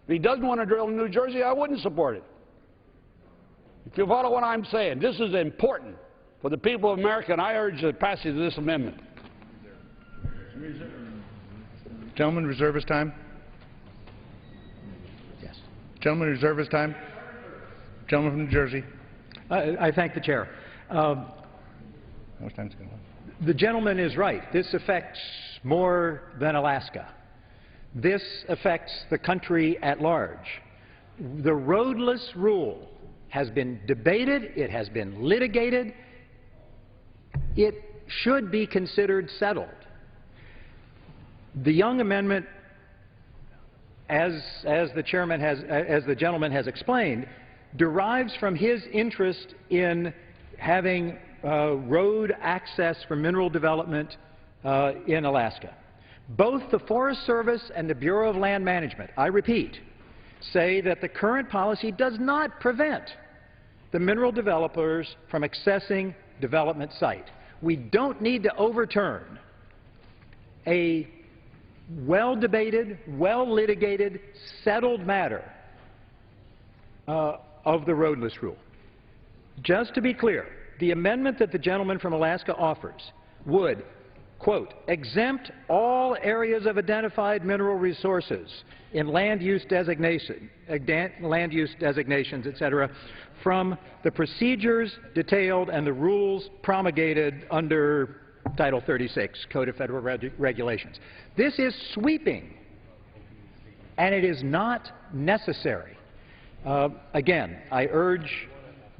If he doesn't want to drill in New Jersey, I wouldn't support it. If you follow what I'm saying, this is important for the people of America, and I urge the passage of this amendment. Gentleman reserve his time. Yes. Gentleman reserve his time. Gentleman from New Jersey. I thank the chair. How much time is going on? The gentleman is right. This affects more than Alaska. This affects the country at large. The roadless rule has been debated. It has been litigated. It should be considered settled. The Young Amendment, as the gentleman has explained, derives from his interest in having road access for mineral development in Alaska. Both the Forest Service and the Bureau of Land Management, I repeat, say that the current policy does not prevent the mineral developers from accessing development site. We don't need to overturn a well-debated, well-litigated, settled matter of the roadless rule. Just to be clear, the amendment that the gentleman from Alaska offers would, quote, exempt all areas of identified mineral resources in land use designations, etc., from the procedures detailed and the rules promulgated under Title 36, Code of Federal Regulations. This is sweeping, and it is not necessary. Again, I urge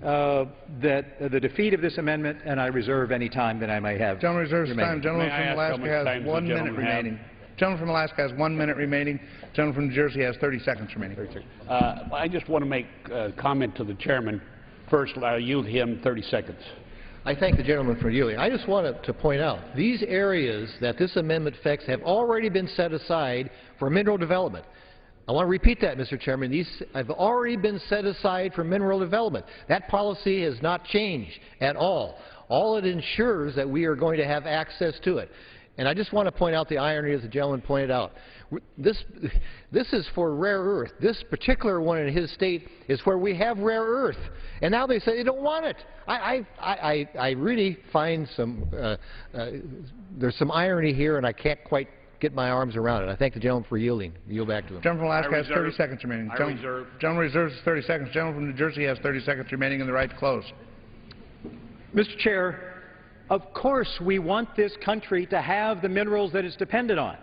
that the defeat of this amendment, and I reserve any time that I may have. Gentleman reserves remaining. time. Gentleman from Alaska has 1 minute remaining. Gentleman from Alaska has 1 minute remaining. Gentleman from New Jersey has 30 seconds remaining. I just want to make a comment to the chairman. First, I'll yield him 30 seconds. I thank the gentleman for yielding. I just wanted to point out, these areas that this amendment affects have already been set aside for mineral development. I want to repeat that, Mr. Chairman. These have already been set aside for mineral development. That policy has not changed at all. All it ensures that we are going to have access to it. And I just want to point out the irony, as the gentleman pointed out. This is for rare earth. This particular one in his state is where we have rare earth. And now they say they don't want it. I really find there's some irony here, and I can't quite get my arms around it. I thank the gentleman for yielding. Yield back to him. Gentleman from Alaska has 30 seconds remaining. Gentleman reserves 30 seconds. Gentleman from New Jersey has 30 seconds remaining and the right to close. Mr. Chair, of course we want this country to have the minerals that it's dependent on.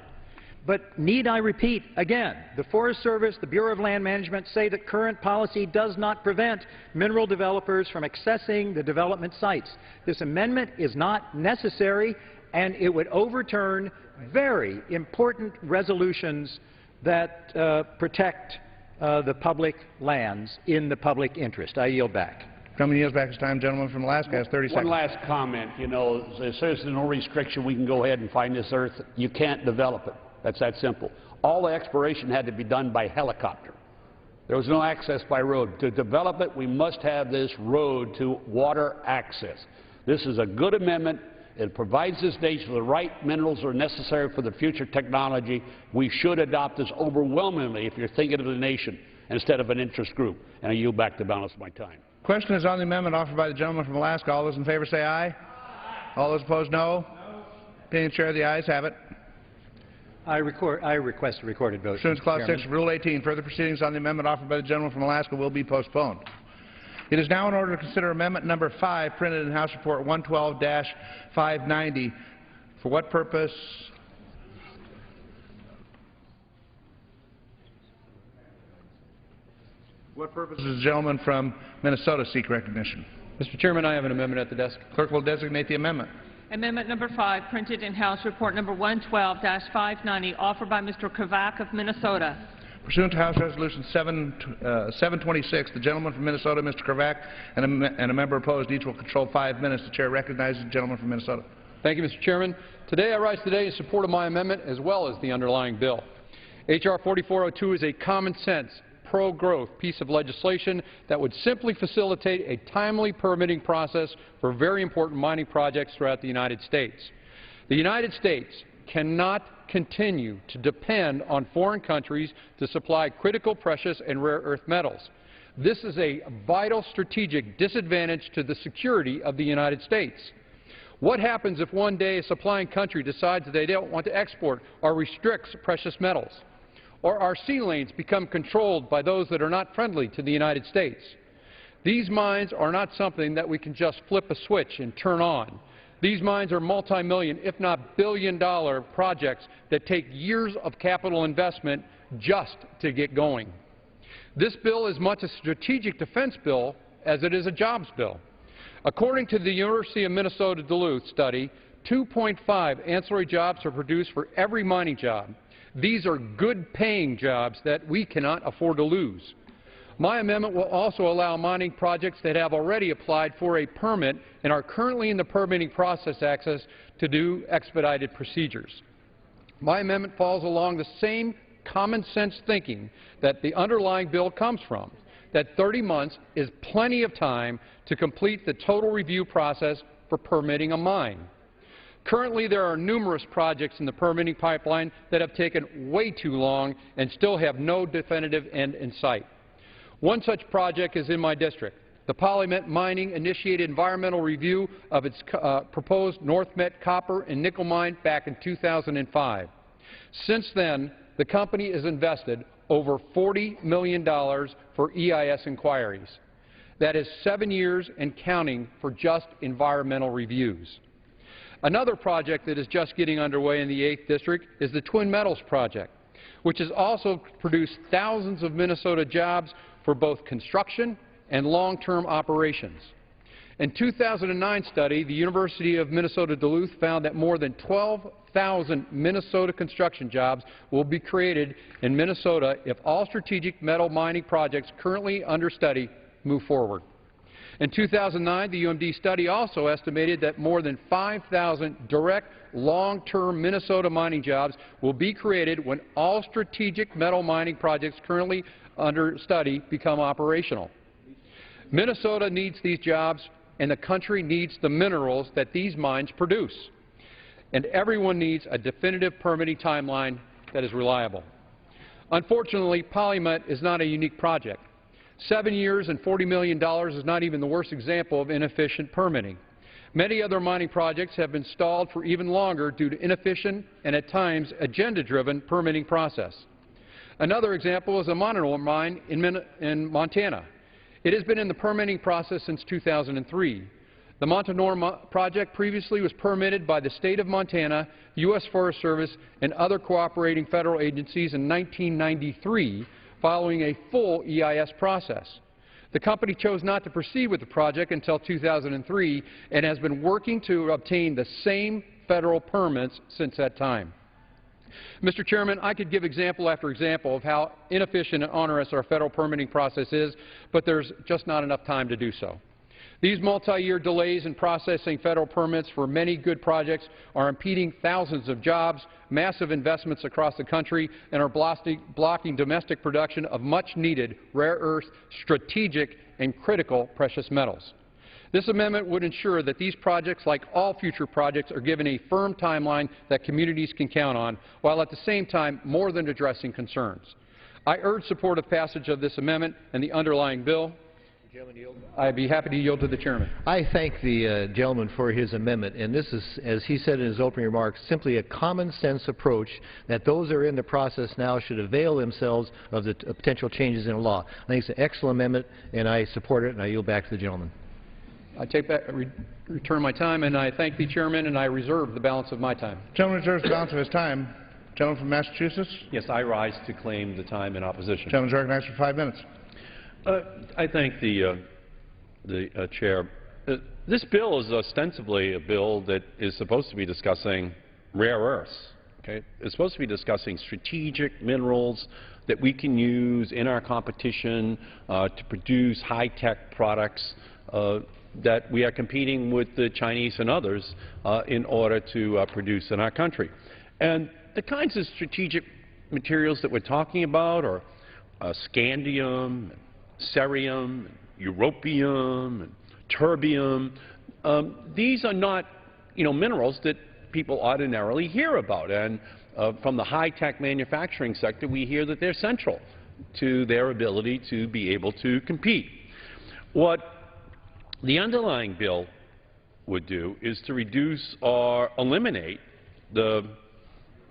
But need I repeat again, the Forest Service, the Bureau of Land Management say that current policy does not prevent mineral developers from accessing the development sites. This amendment is not necessary, and it would overturn very important resolutions that protect the public lands in the public interest. I yield back. Gentleman yields back his time. Gentleman from Alaska has 30 seconds. One last comment. You know, there's no restriction. We can go ahead and find this earth. You can't develop it. That's that simple. All the exploration had to be done by helicopter. There was no access by road. To develop it, we must have this road to water access. This is a good amendment. It provides this nation the right minerals that are necessary for the future technology. We should adopt this overwhelmingly if you're thinking of the nation instead of an interest group. And I yield back the balance of my time. Question is on the amendment offered by the gentleman from Alaska. All those in favor say aye. Aye. All those opposed, no. Opinion chair, the ayes have it. I request a recorded vote. Pursuant to Clause 6 of Rule 18, further proceedings on the amendment offered by the gentleman from Alaska will be postponed. It is now in order to consider amendment number 5, printed in House Report 112-590. For what purpose? What purpose does the gentleman from Minnesota seek recognition? Mr. Chairman, I have an amendment at the desk. Clerk will designate the amendment. Amendment number 5, printed in House Report number 112-590, offered by Mr. Kravac of Minnesota. Pursuant to House Resolution 726, the gentleman from Minnesota, Mr. Kravac, and a member opposed, each will control 5 minutes. The chair recognizes the gentleman from Minnesota. Thank you, Mr. Chairman. Today I rise in support of my amendment as well as the underlying bill. H.R. 4402 is a common-sense, pro-growth piece of legislation that would simply facilitate a timely permitting process for very important mining projects throughout the United States. The United States cannot continue to depend on foreign countries to supply critical, precious, and rare earth metals. This is a vital strategic disadvantage to the security of the United States. What happens if one day a supplying country decides that they don't want to export or restricts precious metals? Or our sea lanes become controlled by those that are not friendly to the United States? These mines are not something that we can just flip a switch and turn on. These mines are multi-million, if not billion-dollar projects that take years of capital investment just to get going. This bill is much a strategic defense bill as it is a jobs bill. According to the University of Minnesota Duluth study, 2.5 ancillary jobs are produced for every mining job. These are good-paying jobs that we cannot afford to lose. My amendment will also allow mining projects that have already applied for a permit and are currently in the permitting process access to do expedited procedures. My amendment falls along the same common-sense thinking that the underlying bill comes from, that 30 months is plenty of time to complete the total review process for permitting a mine. Currently, there are numerous projects in the permitting pipeline that have taken way too long and still have no definitive end in sight. One such project is in my district. The PolyMet Mining initiated environmental review of its proposed North Met copper and nickel mine back in 2005. Since then, the company has invested over $40 million for EIS inquiries. That is 7 years and counting for just environmental reviews. Another project that is just getting underway in the 8th District is the Twin Metals project, which has also produced thousands of Minnesota jobs for both construction and long-term operations. In a 2009 study, the University of Minnesota Duluth found that more than 12,000 Minnesota construction jobs will be created in Minnesota if all strategic metal mining projects currently under study move forward. In 2009, the UMD study also estimated that more than 5,000 direct, long-term Minnesota mining jobs will be created when all strategic metal mining projects currently under study become operational. Minnesota needs these jobs, and the country needs the minerals that these mines produce. And everyone needs a definitive permitting timeline that is reliable. Unfortunately, PolyMet is not a unique project. 7 years and $40 million is not even the worst example of inefficient permitting. Many other mining projects have been stalled for even longer due to inefficient and at times agenda-driven permitting process. Another example is a Montanore mine in Montana. It has been in the permitting process since 2003. The Montanore project previously was permitted by the state of Montana, U.S. Forest Service, and other cooperating federal agencies in 1993, following a full EIS process. The company chose not to proceed with the project until 2003 and has been working to obtain the same federal permits since that time. Mr. Chairman, I could give example after example of how inefficient and onerous our federal permitting process is, but there's just not enough time to do so. These multi-year delays in processing federal permits for many good projects are impeding thousands of jobs, massive investments across the country, and are blocking domestic production of much-needed rare earth, strategic, and critical precious metals. This amendment would ensure that these projects, like all future projects, are given a firm timeline that communities can count on, while at the same time more than addressing concerns. I urge support of passage of this amendment and the underlying bill. I'd be happy to yield to the chairman. I thank the gentleman for his amendment, and this is, as he said in his opening remarks, simply a common-sense approach that those that are in the process now should avail themselves of the potential changes in the law. I think it's an excellent amendment, and I support it, and I yield back to the gentleman. I return my time, and I thank the chairman, and I reserve the balance of my time. Gentleman reserves the balance of his time. Gentleman from Massachusetts. Yes, I rise to claim the time in opposition. Gentleman is recognized for 5 minutes. I thank the chair. This bill is ostensibly a bill that is supposed to be discussing rare earths. Okay? It's supposed to be discussing strategic minerals that we can use in our competition to produce high-tech products that we are competing with the Chinese and others in order to produce in our country. And the kinds of strategic materials that we're talking about are scandium, cerium, europium, and terbium. These are not, minerals that people ordinarily hear about. And from the high-tech manufacturing sector, we hear that they're central to their ability to be able to compete. What the underlying bill would do is to reduce or eliminate the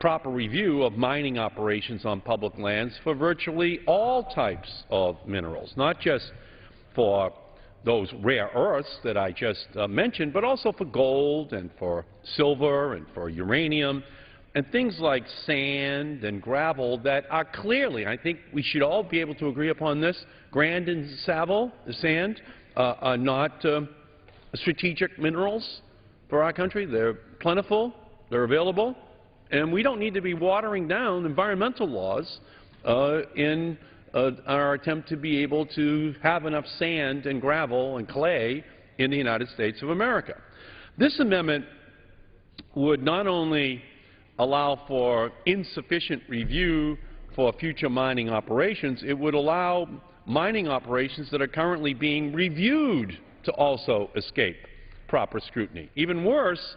proper review of mining operations on public lands for virtually all types of minerals, not just for those rare earths that I just mentioned, but also for gold and for silver and for uranium and things like sand and gravel that are clearly, I think we should all be able to agree upon this, Grand and Saville, the sand, are not strategic minerals for our country. They're plentiful, they're available, and we don't need to be watering down environmental laws in our attempt to be able to have enough sand and gravel and clay in the United States of America. This amendment would not only allow for insufficient review for future mining operations, it would allow mining operations that are currently being reviewed to also escape proper scrutiny. Even worse,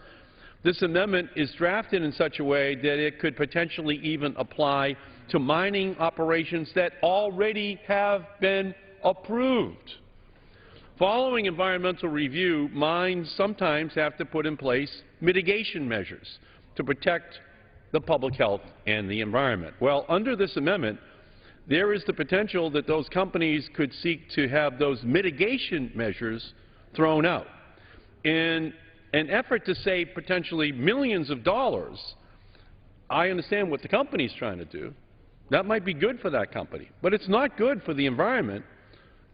this amendment is drafted in such a way that it could potentially even apply to mining operations that already have been approved. Following environmental review, mines sometimes have to put in place mitigation measures to protect the public health and the environment. Well, under this amendment, there is the potential that those companies could seek to have those mitigation measures thrown out. In an effort to save potentially millions of dollars, I understand what the company is trying to do. That might be good for that company, but it's not good for the environment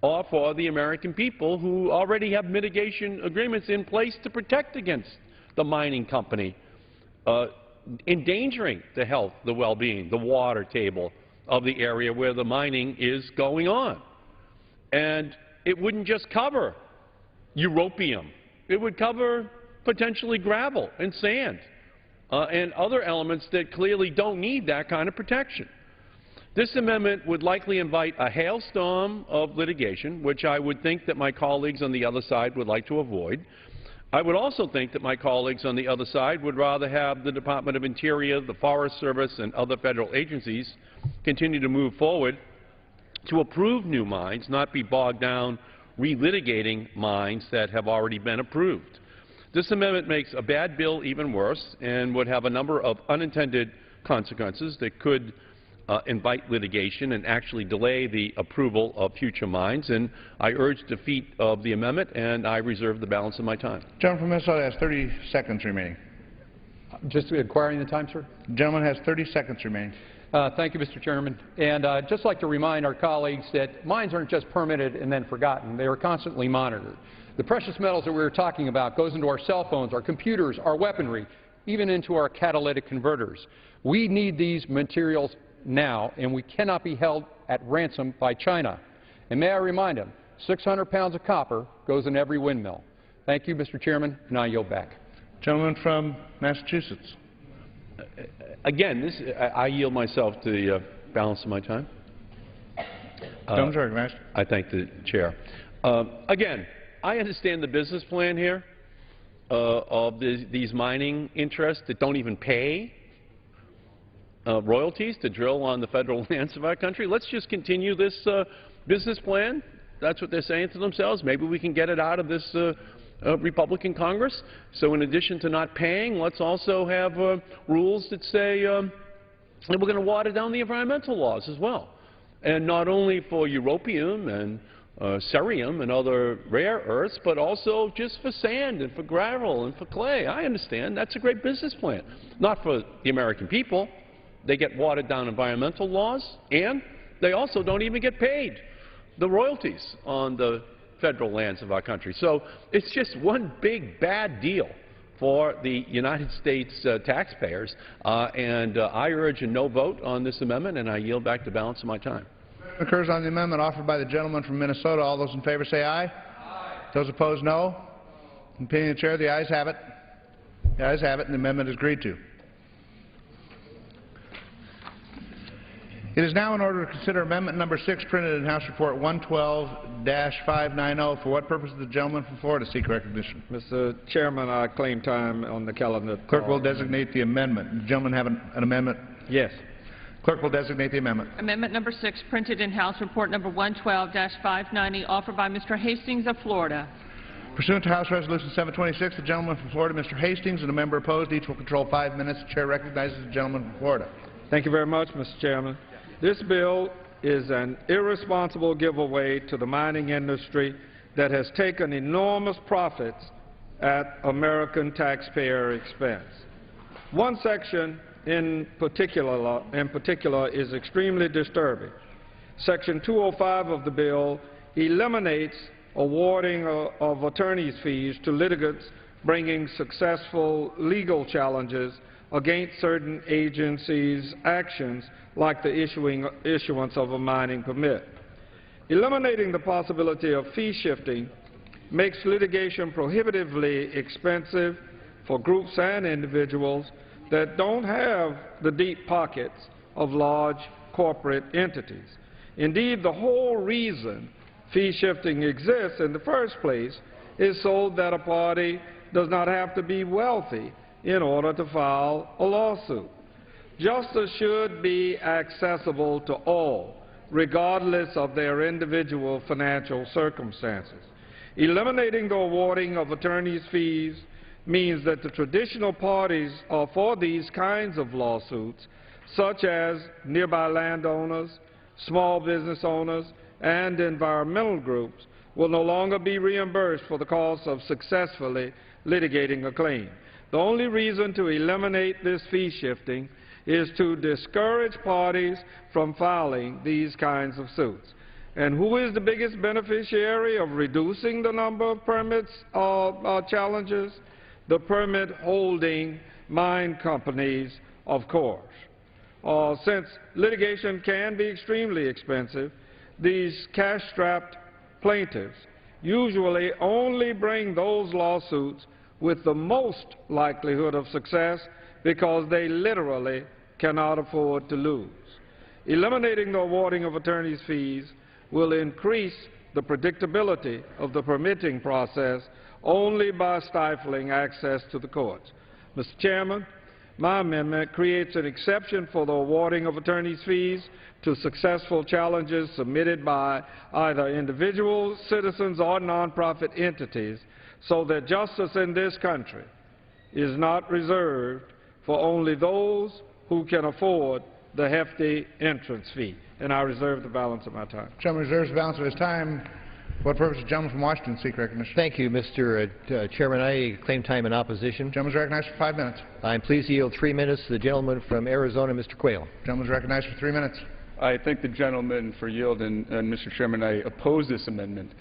or for the American people who already have mitigation agreements in place to protect against the mining company endangering the health, the well-being, the water table of the area where the mining is going on. And it wouldn't just cover europium. It would cover potentially gravel and sand and other elements that clearly don't need that kind of protection. This amendment would likely invite a hailstorm of litigation, which I would think that my colleagues on the other side would like to avoid. I would also think that my colleagues on the other side would rather have the Department of Interior, the Forest Service, and other federal agencies continue to move forward to approve new mines, not be bogged down relitigating mines that have already been approved. This amendment makes a bad bill even worse and would have a number of unintended consequences that could invite litigation and actually delay the approval of future mines. And I urge defeat of the amendment, and I reserve the balance of my time. The gentleman from Minnesota has 30 seconds remaining. Just acquiring the time, sir. The gentleman has 30 seconds remaining. Thank you, Mr. Chairman. And I'd just like to remind our colleagues that mines aren't just permitted and then forgotten. They are constantly monitored. The precious metals that we were talking about goes into our cell phones, our computers, our weaponry, even into our catalytic converters. We need these materials now, and we cannot be held at ransom by China. And may I remind them, 600 pounds of copper goes in every windmill. Thank you, Mr. Chairman, and I yield back. Gentleman from Massachusetts. Again, I yield myself to the balance of my time. I thank the chair. Again, I understand the business plan here of these mining interests that don't even pay royalties to drill on the federal lands of our country. Let's just continue this business plan. That's what they're saying to themselves. Maybe we can get it out of this Republican Congress. So in addition to not paying, let's also have rules that say that we're going to water down the environmental laws as well. And not only for europium and cerium and other rare earths, but also just for sand and for gravel and for clay. I understand. That's a great business plan. Not for the American people. They get watered down environmental laws, and they also don't even get paid the royalties on the federal lands of our country. So it's just one big bad deal for the United States taxpayers, and I urge a no vote on this amendment, and I yield back the balance of my time. Occurs on the amendment offered by the gentleman from Minnesota. All those in favor say aye. Aye. Those opposed, no. In opinion of the chair, the ayes have it. The ayes have it, and the amendment is agreed to. It is now in order to consider amendment number 6 printed in House Report 112-590. For what purpose does the gentleman from Florida seek recognition? Mr. Chairman, I claim time on the calendar. Clerk will designate the amendment. Does the gentleman have an amendment? Yes. Clerk will designate the amendment. Amendment number 6, printed in House Report number 112-590, offered by Mr. Hastings of Florida. Pursuant to House Resolution 726, the gentleman from Florida, Mr. Hastings, and a member opposed, each will control 5 minutes. The chair recognizes the gentleman from Florida. Thank you very much, Mr. Chairman. This bill is an irresponsible giveaway to the mining industry that has taken enormous profits at American taxpayer expense. One section in particular is extremely disturbing. Section 205 of the bill eliminates awarding of attorney's fees to litigants bringing successful legal challenges against certain agencies' actions like the issuance of a mining permit. Eliminating the possibility of fee shifting makes litigation prohibitively expensive for groups and individuals that don't have the deep pockets of large corporate entities. Indeed, the whole reason fee shifting exists in the first place is so that a party does not have to be wealthy in order to file a lawsuit. Justice should be accessible to all, regardless of their individual financial circumstances. Eliminating the awarding of attorneys' fees means that the traditional parties for these kinds of lawsuits, such as nearby landowners, small business owners, and environmental groups, will no longer be reimbursed for the cost of successfully litigating a claim. The only reason to eliminate this fee shifting is to discourage parties from filing these kinds of suits. And who is the biggest beneficiary of reducing the number of permits challenges? The permit-holding mine companies, of course. Since litigation can be extremely expensive, these cash-strapped plaintiffs usually only bring those lawsuits with the most likelihood of success because they literally cannot afford to lose. Eliminating the awarding of attorneys' fees will increase the predictability of the permitting process only by stifling access to the courts. Mr. Chairman, my amendment creates an exception for the awarding of attorneys' fees to successful challenges submitted by either individuals, citizens, or nonprofit entities, so that justice in this country is not reserved for only those who can afford the hefty entrance fee. And I reserve the balance of my time. The gentleman reserves the balance of his time. For what purpose does the gentleman from Washington seek recognition? Thank you, Mr. Chairman. I claim time in opposition. The gentleman is recognized for 5 minutes. I'm pleased to yield 3 minutes to the gentleman from Arizona, Mr. Quayle. The gentleman is recognized for 3 minutes. I thank the gentleman for yield, and Mr. Chairman, I oppose this amendment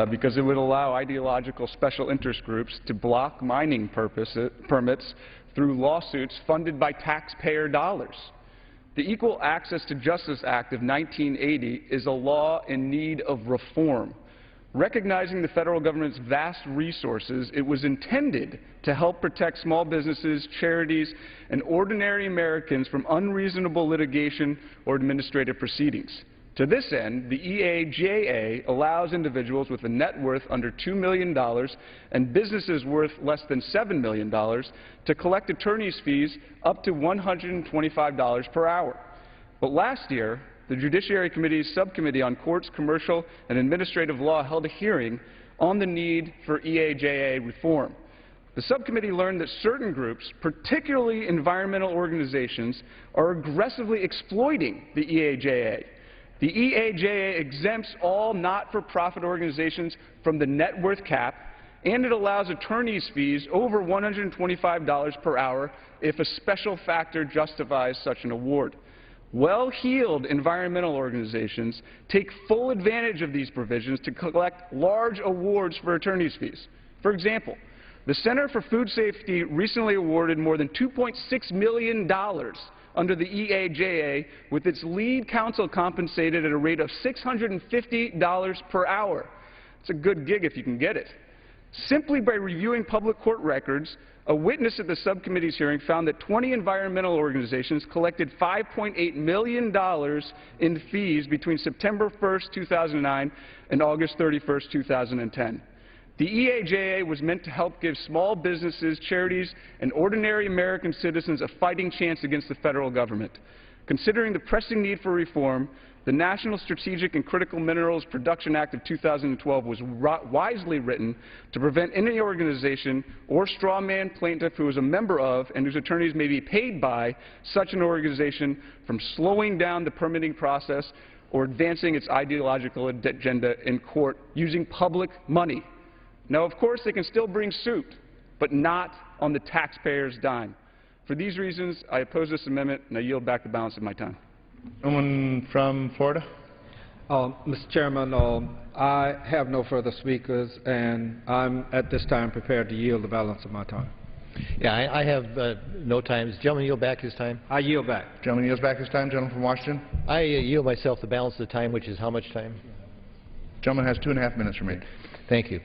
because it would allow ideological special interest groups to block mining permits through lawsuits funded by taxpayer dollars. The Equal Access to Justice Act of 1980 is a law in need of reform. Recognizing the federal government's vast resources, it was intended to help protect small businesses, charities, and ordinary Americans from unreasonable litigation or administrative proceedings. To this end, the EAJA allows individuals with a net worth under $2 million and businesses worth less than $7 million to collect attorney's fees up to $125 per hour. But last year, the Judiciary Committee's Subcommittee on Courts, Commercial, and Administrative Law held a hearing on the need for EAJA reform. The subcommittee learned that certain groups, particularly environmental organizations, are aggressively exploiting the EAJA. The EAJA exempts all not-for-profit organizations from the net worth cap, and it allows attorneys' fees over $125 per hour if a special factor justifies such an award. Well-heeled environmental organizations take full advantage of these provisions to collect large awards for attorneys' fees. For example, the Center for Food Safety recently awarded more than $2.6 million under the EAJA, with its lead counsel compensated at a rate of $650 per hour. It's a good gig if you can get it. Simply by reviewing public court records, a witness at the subcommittee's hearing found that 20 environmental organizations collected $5.8 million in fees between September 1st, 2009 and August 31st, 2010. The EAJA was meant to help give small businesses, charities, and ordinary American citizens a fighting chance against the federal government. Considering the pressing need for reform, the National Strategic and Critical Minerals Production Act of 2012 was wisely written to prevent any organization or strawman plaintiff who is a member of and whose attorneys may be paid by such an organization from slowing down the permitting process or advancing its ideological agenda in court using public money. Now, of course, they can still bring suit, but not on the taxpayer's dime. For these reasons, I oppose this amendment, and I yield back the balance of my time. Someone from Florida? Mr. Chairman, I have no further speakers, and I'm at this time prepared to yield the balance of my time. Yeah, I have no time. Does the gentleman yield back his time? I yield back. Gentleman yields back his time. Gentleman from Washington? I yield myself the balance of the time, which is how much time? Gentleman has 2.5 minutes remaining. Thank you.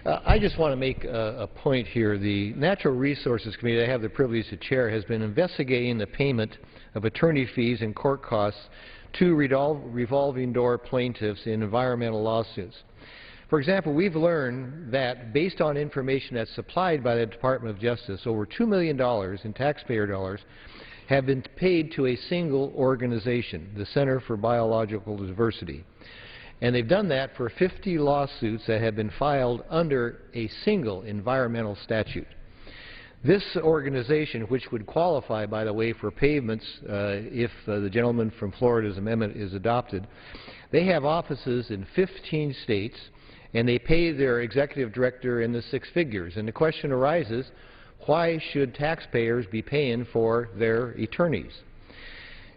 I just want to make a point here. The Natural Resources Committee that I have the privilege to chair has been investigating the payment of attorney fees and court costs to revolving door plaintiffs in environmental lawsuits. For example, we've learned that based on information that's supplied by the Department of Justice, over $2 million in taxpayer dollars have been paid to a single organization, the Center for Biological Diversity. And they've done that for 50 lawsuits that have been filed under a single environmental statute. This organization, which would qualify, by the way, for pavements if the gentleman from Florida's amendment is adopted, they have offices in 15 states, and they pay their executive director in the 6 figures. And the question arises, why should taxpayers be paying for their attorneys?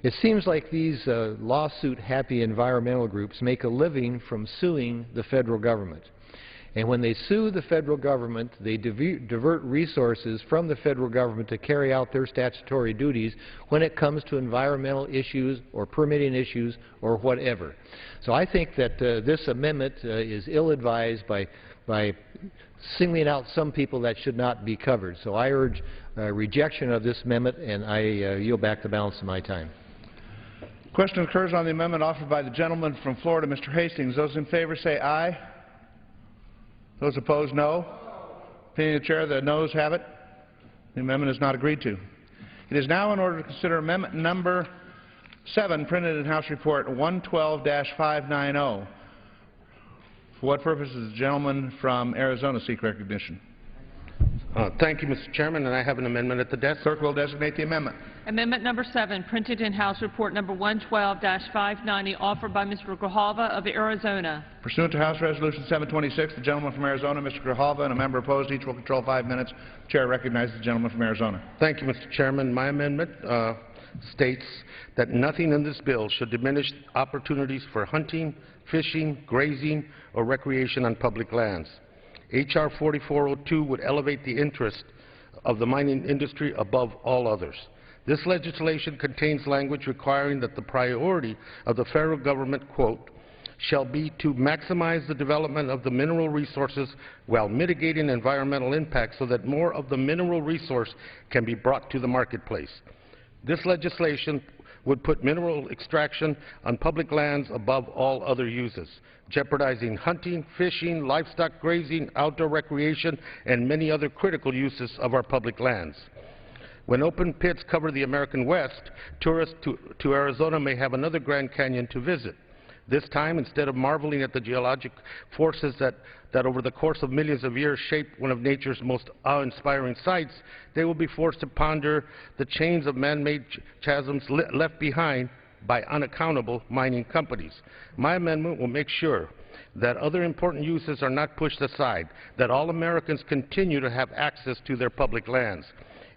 It seems like these lawsuit-happy environmental groups make a living from suing the federal government. And when they sue the federal government, they divert resources from the federal government to carry out their statutory duties when it comes to environmental issues or permitting issues or whatever. So I think that this amendment is ill-advised by singling out some people that should not be covered. So I urge rejection of this amendment, and I yield back the balance of my time. Question occurs on the amendment offered by the gentleman from Florida, Mr. Hastings. Those in favor say aye. Those opposed, no. Opinion of the chair, the noes have it. The amendment is not agreed to. It is now in order to consider amendment number 7, printed in House Report 112-590. For what purpose does the gentleman from Arizona seek recognition? Thank you, Mr. Chairman, and I have an amendment at the desk. Clerk will designate the amendment. Amendment number 7, printed in House Report number 112-590, offered by Mr. Grijalva of Arizona. Pursuant to House Resolution 726, the gentleman from Arizona, Mr. Grijalva, and a member opposed, each will control 5 minutes. The chair recognizes the gentleman from Arizona. Thank you, Mr. Chairman. My amendment states that nothing in this bill should diminish opportunities for hunting, fishing, grazing, or recreation on public lands. H.R. 4402 would elevate the interest of the mining industry above all others. This legislation contains language requiring that the priority of the federal government, quote, shall be to maximize the development of the mineral resources while mitigating environmental impacts so that more of the mineral resource can be brought to the marketplace. This legislation would put mineral extraction on public lands above all other uses, jeopardizing hunting, fishing, livestock grazing, outdoor recreation, and many other critical uses of our public lands. When open pits cover the American West, tourists to Arizona may have another Grand Canyon to visit. This time, instead of marveling at the geologic forces that over the course of millions of years shaped one of nature's most awe-inspiring sights, they will be forced to ponder the chains of man-made chasms left behind by unaccountable mining companies. My amendment will make sure that other important uses are not pushed aside, that all Americans continue to have access to their public lands.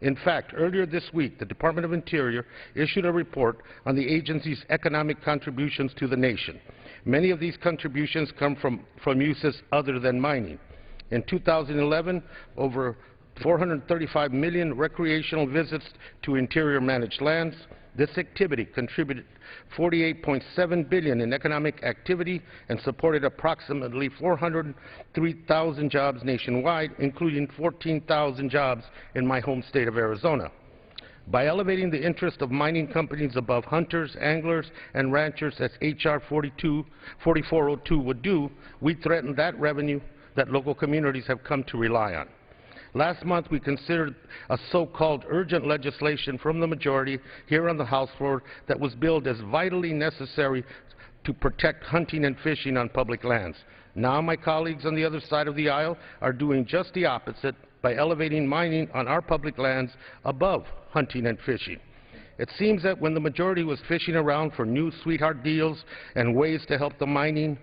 In fact, earlier this week, the Department of Interior issued a report on the agency's economic contributions to the nation. Many of these contributions come from uses other than mining. In 2011, over 435 million recreational visits to Interior managed lands. This activity contributed $48.7 billion in economic activity and supported approximately 403,000 jobs nationwide, including 14,000 jobs in my home state of Arizona. By elevating the interest of mining companies above hunters, anglers, and ranchers, as H.R. 4402 would do, we threaten that revenue that local communities have come to rely on. Last month, we considered a so-called urgent legislation from the majority here on the House floor that was billed as vitally necessary to protect hunting and fishing on public lands. Now my colleagues on the other side of the aisle are doing just the opposite by elevating mining on our public lands above hunting and fishing. It seems that when the majority was fishing around for new sweetheart deals and ways to help the mining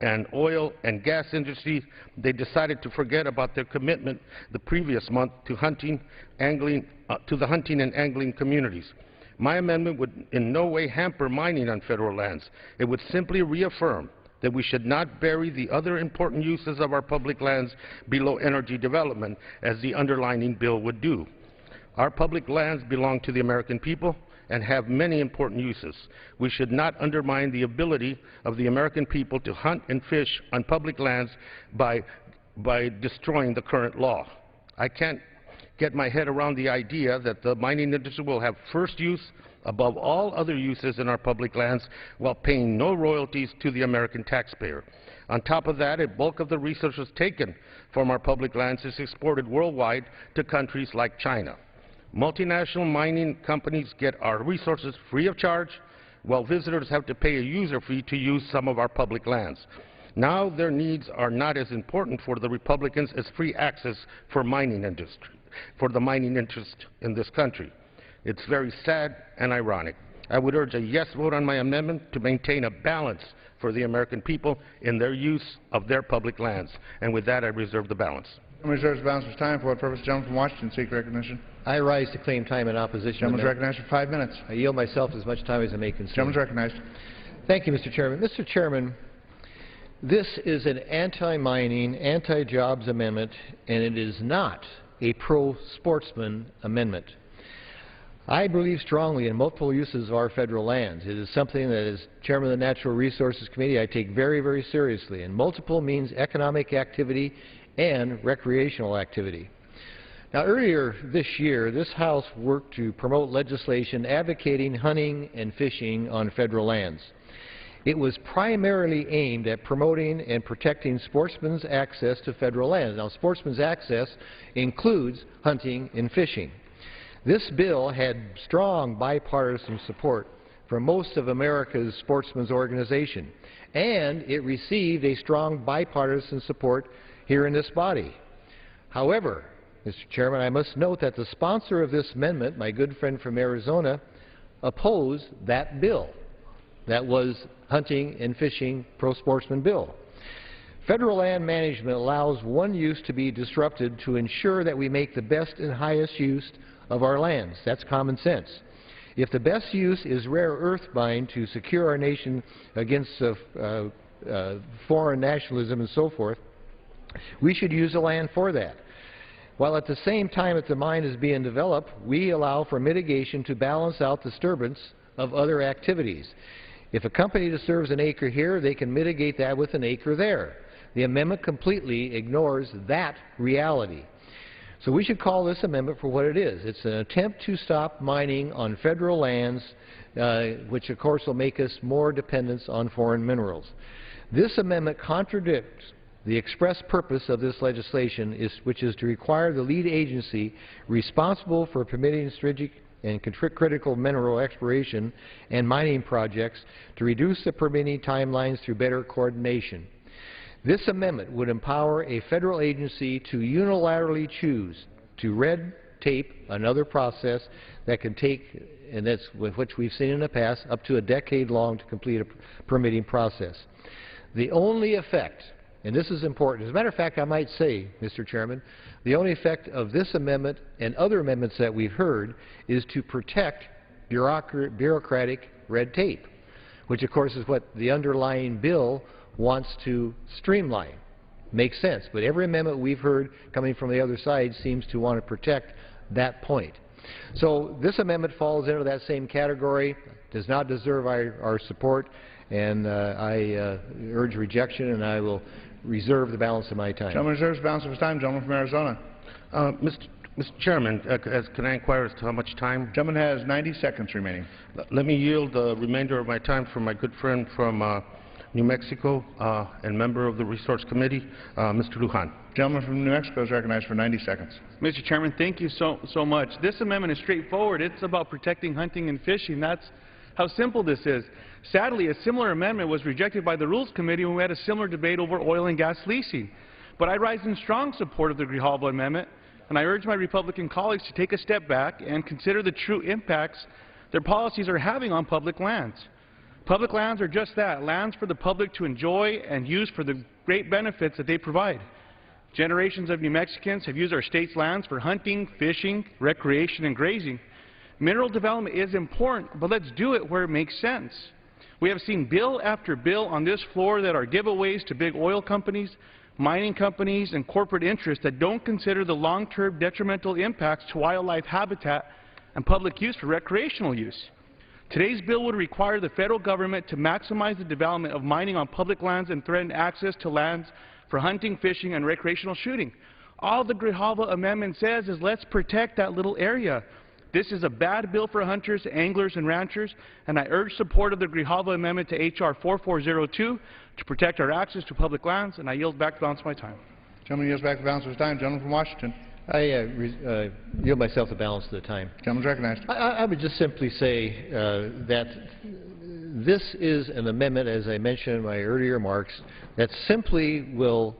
and oil and gas industry, they decided to forget about their commitment the previous month to hunting, angling, to the hunting and angling communities. My amendment would in no way hamper mining on federal lands. It would simply reaffirm that we should not bury the other important uses of our public lands below energy development, as the underlying bill would do. Our public lands belong to the American people and have many important uses. We should not undermine the ability of the American people to hunt and fish on public lands by destroying the current law. I can't get my head around the idea that the mining industry will have first use above all other uses in our public lands while paying no royalties to the American taxpayer. On top of that, a bulk of the resources taken from our public lands is exported worldwide to countries like China. Multinational mining companies get our resources free of charge, while visitors have to pay a user fee to use some of our public lands. Now their needs are not as important for the Republicans as free access for mining industry, for the mining interest in this country. It's very sad and ironic. I would urge a yes vote on my amendment to maintain a balance for the American people in their use of their public lands. And with that, I reserve the balance. Reserves the balance of time. For what purpose? The gentleman from Washington seek recognition. I rise to claim time in opposition. Gentleman is recognized for 5 minutes. I yield myself as much time as I may consume. Gentleman is recognized. Thank you, Mr. Chairman. Mr. Chairman, this is an anti-mining, anti-jobs amendment, and it is not a pro-sportsman amendment. I believe strongly in multiple uses of our federal lands. It is something that, as Chairman of the Natural Resources Committee, I take very, very seriously. And multiple means economic activity and recreational activity. Now, earlier this year, this House worked to promote legislation advocating hunting and fishing on federal lands. It was primarily aimed at promoting and protecting sportsmen's access to federal lands. Now, sportsmen's access includes hunting and fishing. This bill had strong bipartisan support from most of America's sportsmen's organization, and it received a strong bipartisan support here in this body. However, Mr. Chairman, I must note that the sponsor of this amendment, my good friend from Arizona, opposed that bill. That was hunting and fishing pro-sportsman bill. Federal land management allows one use to be disrupted to ensure that we make the best and highest use of our lands. That's common sense. If the best use is rare earth mine to secure our nation against foreign nationalism and so forth, we should use the land for that. While at the same time that the mine is being developed, we allow for mitigation to balance out disturbance of other activities. If a company disturbs an acre here, they can mitigate that with an acre there. The amendment completely ignores that reality. So we should call this amendment for what it is. It's an attempt to stop mining on federal lands, which of course will make us more dependent on foreign minerals. This amendment contradicts the express purpose of this legislation, which is to require the lead agency responsible for permitting strategic and critical mineral exploration and mining projects to reduce the permitting timelines through better coordination. This amendment would empower a federal agency to unilaterally choose to red tape another process that can take, and that's which we've seen in the past, up to a decade long to complete a permitting process. The only effect, and this is important, as a matter of fact, I might say, Mr. Chairman, the only effect of this amendment and other amendments that we've heard is to protect bureaucratic red tape, which of course is what the underlying bill wants to streamline. Makes sense, but every amendment we've heard coming from the other side seems to want to protect that point. So this amendment falls into that same category, does not deserve our support, and I urge rejection, and I will reserve the balance of my time. Gentleman reserves the balance of his time. Gentleman from Arizona. Mr. Chairman, can I inquire as to how much time? Gentleman has 90 seconds remaining. Let me yield the remainder of my time for my good friend from New Mexico and member of the Resource Committee, Mr. Lujan. Gentleman from New Mexico is recognized for 90 seconds. Mr. Chairman, thank you so much. This amendment is straightforward. It's about protecting hunting and fishing. That's how simple this is. Sadly, a similar amendment was rejected by the Rules Committee when we had a similar debate over oil and gas leasing. But I rise in strong support of the Grijalva Amendment, and I urge my Republican colleagues to take a step back and consider the true impacts their policies are having on public lands. Public lands are just that, lands for the public to enjoy and use for the great benefits that they provide. Generations of New Mexicans have used our state's lands for hunting, fishing, recreation, and grazing. Mineral development is important, but let's do it where it makes sense. We have seen bill after bill on this floor that are giveaways to big oil companies, mining companies, and corporate interests that don't consider the long-term detrimental impacts to wildlife habitat and public use for recreational use. Today's bill would require the federal government to maximize the development of mining on public lands and threaten access to lands for hunting, fishing, and recreational shooting. All the Grijalva Amendment says is let's protect that little area. This is a bad bill for hunters, anglers, and ranchers, and I urge support of the Grijalva Amendment to H.R. 4402 to protect our access to public lands, and I yield back the balance of my time. Gentleman yields back the balance of his time. Gentleman from Washington. I yield myself the balance of the time. Gentleman's recognized. I would just simply say that this is an amendment, as I mentioned in my earlier remarks, that simply will,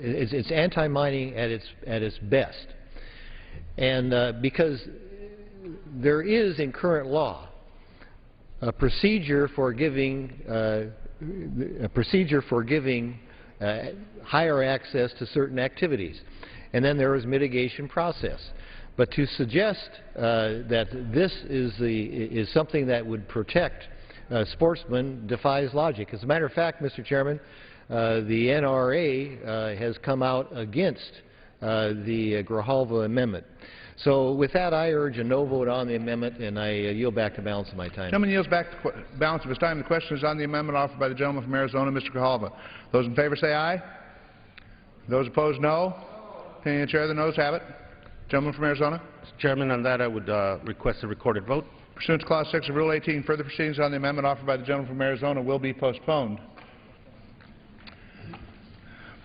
it's anti-mining at its best. And because there is in current law a procedure for giving higher access to certain activities, and then there is mitigation process. But to suggest that this is something that would protect sportsmen defies logic. As a matter of fact, Mr. Chairman, the NRA has come out against the Grijalva Amendment. So with that, I urge a no vote on the amendment, and I yield back the balance of my time. Gentleman yields back the balance of his time. The question is on the amendment offered by the gentleman from Arizona, Mr. Grijalva. Those in favor say aye. Those opposed, no. Opinion of the chair, the noes have it. Gentleman from Arizona. Mr. Chairman, on that I would request a recorded vote. Pursuant to Clause 6 of Rule 18, further proceedings on the amendment offered by the gentleman from Arizona will be postponed.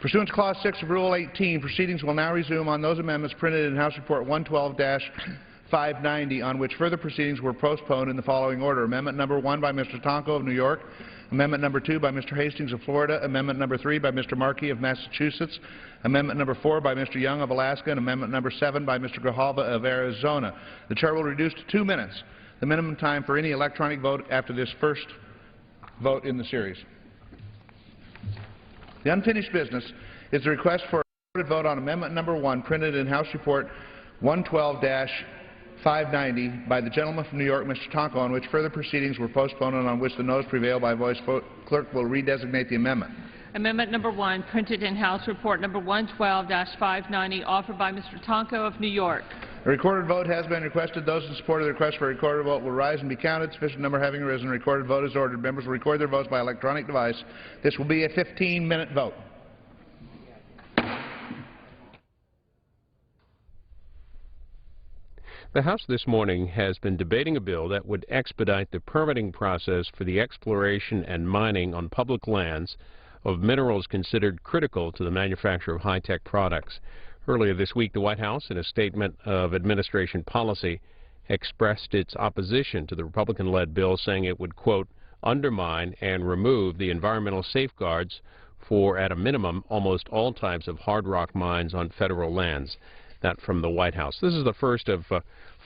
Pursuant to Clause 6 of Rule 18, proceedings will now resume on those amendments printed in House Report 112-590, on which further proceedings were postponed in the following order. Amendment number 1 by Mr. Tonko of New York. Amendment number 2 by Mr. Hastings of Florida. Amendment number 3 by Mr. Markey of Massachusetts. Amendment number 4 by Mr. Young of Alaska. And Amendment number 7 by Mr. Grijalva of Arizona. The chair will reduce to 2 minutes the minimum time for any electronic vote after this first vote in the series. The unfinished business is the request for a recorded vote on Amendment number 1, printed in House Report 112-590 by the gentleman from New York, Mr. Tonko, on which further proceedings were postponed and on which the noes prevail by voice vote. Clerk will redesignate the amendment. Amendment number 1, printed in House Report number 112-590, offered by Mr. Tonko of New York. A recorded vote has been requested. Those in support of the request for a recorded vote will rise and be counted. Sufficient number having arisen, a recorded vote is ordered. Members will record their votes by electronic device. This will be a 15-minute vote. The House this morning has been debating a bill that would expedite the permitting process for the exploration and mining on public lands of minerals considered critical to the manufacture of high-tech products. Earlier this week, the White House, in a statement of administration policy, expressed its opposition to the Republican-led bill, saying it would, quote, undermine and remove the environmental safeguards for, at a minimum, almost all types of hard rock mines on federal lands. That from the White House. This is the first of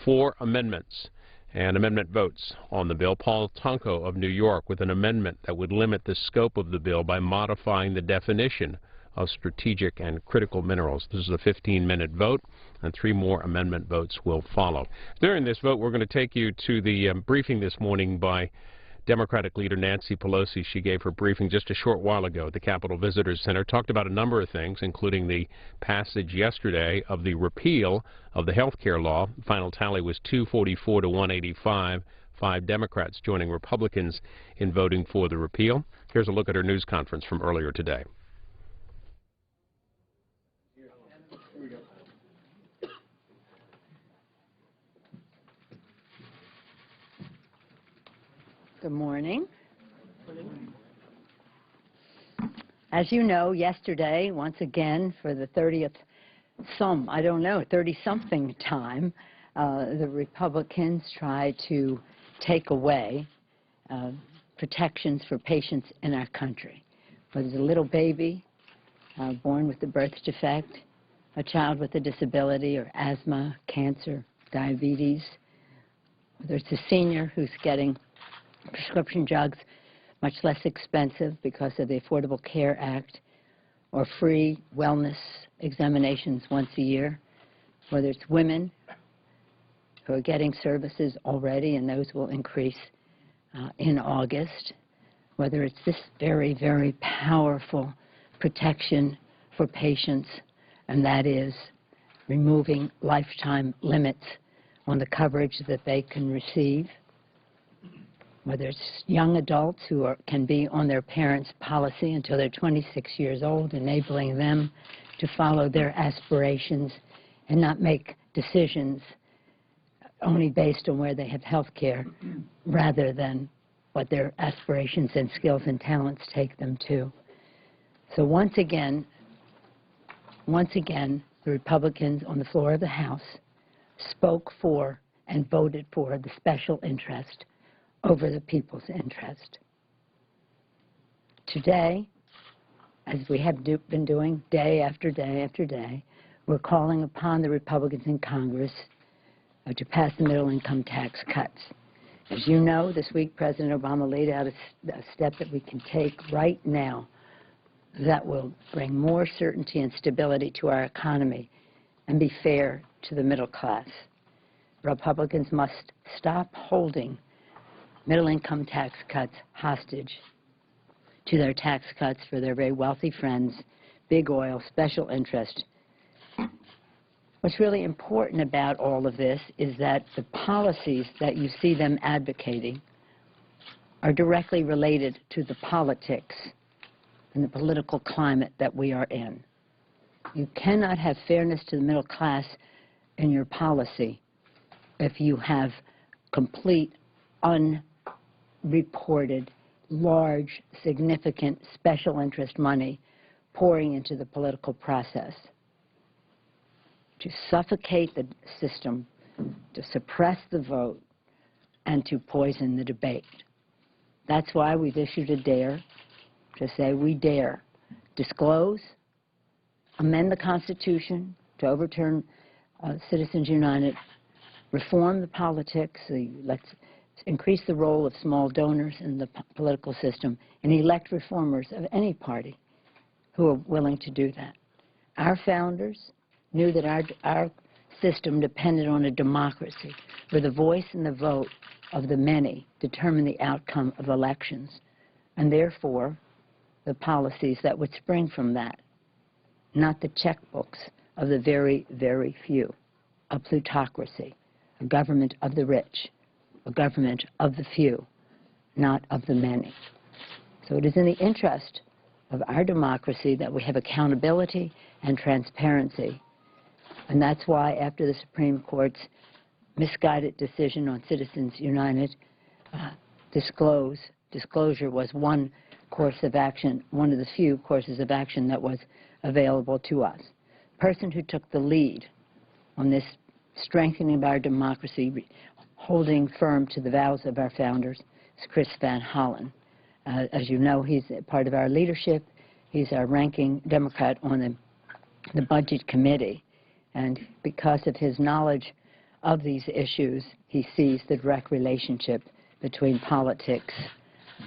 4 amendments and amendment votes on the bill. Paul Tonko of New York with an amendment that would limit the scope of the bill by modifying the definition of strategic and critical minerals. This is a 15-minute vote, and 3 more amendment votes will follow. During this vote, we're going to take you to the briefing this morning by Democratic leader Nancy Pelosi, she gave her briefing just a short while ago at the Capitol Visitors Center, talked about a number of things, including the passage yesterday of the repeal of the health care law. The final tally was 244 to 185, 5 Democrats joining Republicans in voting for the repeal. Here's a look at her news conference from earlier today. Good morning. As you know, yesterday, once again, for the 30-something time, the Republicans tried to take away protections for patients in our country. Whether it's a little baby born with a birth defect, a child with a disability or asthma, cancer, diabetes, whether it's a senior who's getting prescription drugs much less expensive because of the Affordable Care Act, or free wellness examinations once a year, whether it's women who are getting services already, and those will increase in August, whether it's this very, very powerful protection for patients, and that is removing lifetime limits on the coverage that they can receive, whether it's young adults who can be on their parents' policy until they're 26 years old, enabling them to follow their aspirations and not make decisions only based on where they have health care rather than what their aspirations and skills and talents take them to. So once again, the Republicans on the floor of the House spoke for and voted for the special interest over the people's interest. Today, as we have been doing day after day after day, we're calling upon the Republicans in Congress to pass the middle-income tax cuts. As you know, this week President Obama laid out a step that we can take right now that will bring more certainty and stability to our economy and be fair to the middle class. Republicans must stop holding middle-income tax cuts hostage to their tax cuts for their very wealthy friends, big oil, special interest. What's really important about all of this is that the policies that you see them advocating are directly related to the politics and the political climate that we are in. You cannot have fairness to the middle class in your policy if you have complete unreported, large, significant special interest money pouring into the political process to suffocate the system, to suppress the vote, and to poison the debate. That's why we've issued a dare to say we dare disclose, amend the Constitution to overturn Citizens United, reform the politics, let's increase the role of small donors in the political system, and elect reformers of any party who are willing to do that. Our founders knew that our system depended on a democracy where the voice and the vote of the many determine the outcome of elections, and therefore the policies that would spring from that, not the checkbooks of the very, very few, a plutocracy, a government of the rich, a government of the few, not of the many. So it is in the interest of our democracy that we have accountability and transparency. And that's why after the Supreme Court's misguided decision on Citizens United, disclosure was one course of action, one of the few courses of action that was available to us. The person who took the lead on this strengthening of our democracy, holding firm to the vows of our founders, is Chris Van Hollen. As you know, he's part of our leadership. He's our ranking Democrat on the Budget Committee. And because of his knowledge of these issues, he sees the direct relationship between politics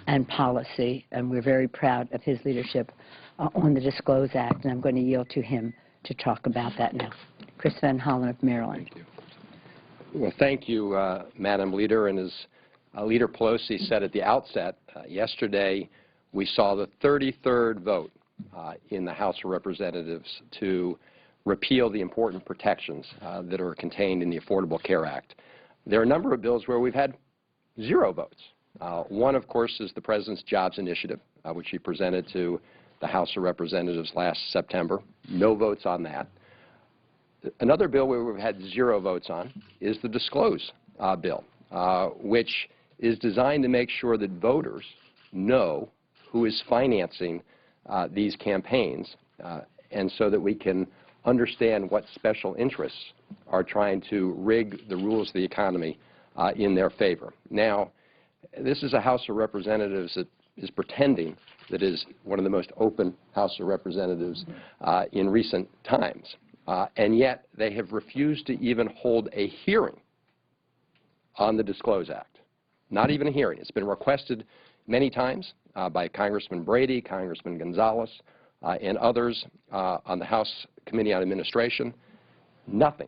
and policy, and we're very proud of his leadership on the Disclose Act, and I'm going to yield to him to talk about that now. Chris Van Hollen of Maryland. Well, thank you, Madam Leader, and as Leader Pelosi said at the outset, yesterday we saw the 33rd vote in the House of Representatives to repeal the important protections that are contained in the Affordable Care Act. There are a number of bills where we've had 0 votes. One, of course, is the President's Jobs Initiative, which he presented to the House of Representatives last September. No votes on that. Another bill where we've had 0 votes on is the Disclose bill, which is designed to make sure that voters know who is financing these campaigns, and so that we can understand what special interests are trying to rig the rules of the economy in their favor. Now, this is a House of Representatives that is pretending that is one of the most open House of Representatives in recent times, and yet they have refused to even hold a hearing on the Disclose Act. Not even a hearing. It's been requested many times by Congressman Brady, Congressman Gonzalez, and others on the House Committee on Administration. Nothing.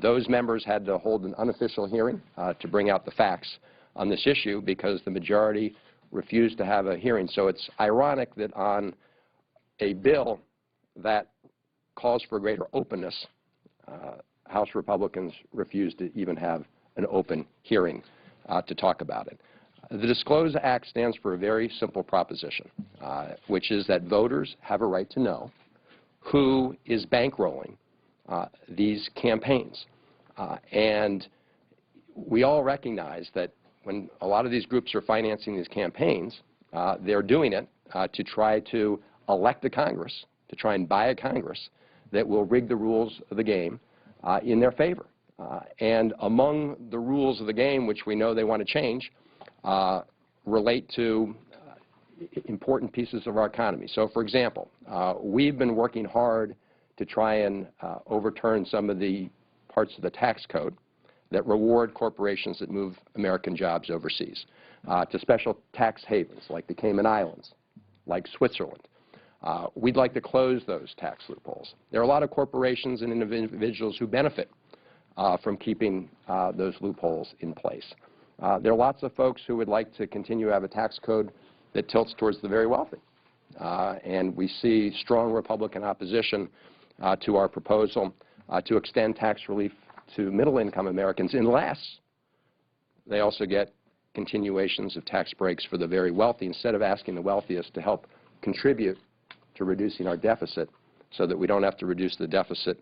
Those members had to hold an unofficial hearing to bring out the facts on this issue because the majority refused to have a hearing. So it's ironic that on a bill that calls for greater openness, House Republicans refused to even have an open hearing to talk about it. The Disclose Act stands for a very simple proposition, which is that voters have a right to know who is bankrolling these campaigns. And we all recognize that when a lot of these groups are financing these campaigns, they're doing it to try to elect a Congress, to try and buy a Congress that will rig the rules of the game in their favor. And among the rules of the game, which we know they want to change, relate to important pieces of our economy. So, for example, we've been working hard to try and overturn some of the parts of the tax code that reward corporations that move American jobs overseas, to special tax havens like the Cayman Islands, like Switzerland. We'd like to close those tax loopholes. There are a lot of corporations and individuals who benefit from keeping those loopholes in place. There are lots of folks who would like to continue to have a tax code that tilts towards the very wealthy. And we see strong Republican opposition to our proposal to extend tax relief to middle-income Americans unless they also get continuations of tax breaks for the very wealthy, instead of asking the wealthiest to help contribute to reducing our deficit so that we don't have to reduce the deficit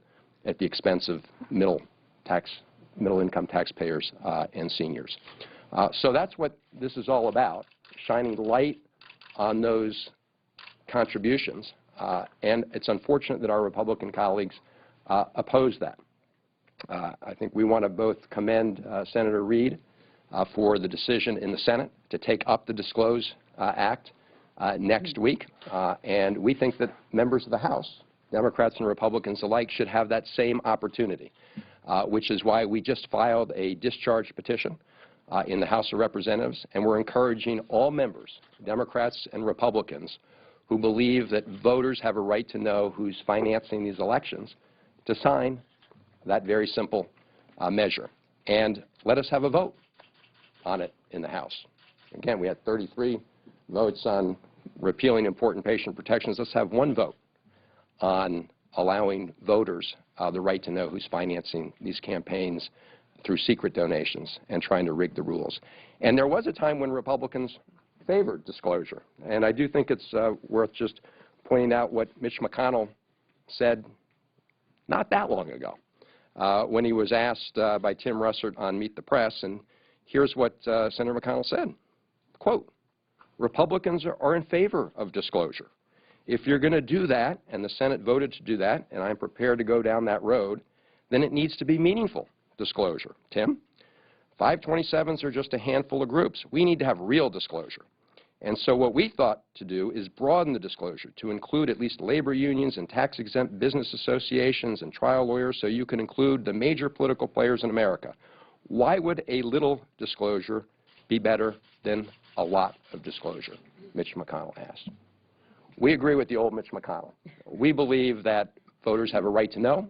at the expense of middle-income taxpayers and seniors. So that's what this is all about, shining light on those contributions. And it's unfortunate that our Republican colleagues oppose that. I think we want to both commend Senator Reid for the decision in the Senate to take up the Disclose Act next week. And we think that members of the House, Democrats and Republicans alike, should have that same opportunity, which is why we just filed a discharge petition in the House of Representatives, and we're encouraging all members, Democrats and Republicans, who believe that voters have a right to know who's financing these elections, to sign that very simple measure. And let us have a vote on it in the House. Again, we had 33 votes on repealing important patient protections. Let's have one vote on allowing voters the right to know who's financing these campaigns through secret donations and trying to rig the rules. And there was a time when Republicans favored disclosure. And I do think it's worth just pointing out what Mitch McConnell said not that long ago when he was asked by Tim Russert on Meet the Press. And here's what Senator McConnell said, quote, "Republicans are in favor of disclosure. If you're going to do that, and the Senate voted to do that, and I'm prepared to go down that road, then it needs to be meaningful disclosure. Tim, 527s are just a handful of groups. We need to have real disclosure. And so what we thought to do is broaden the disclosure to include at least labor unions and tax-exempt business associations and trial lawyers, so you can include the major political players in America. Why would a little disclosure be better than a lot of disclosure?" Mitch McConnell asked. We agree with the old Mitch McConnell. We believe that voters have a right to know.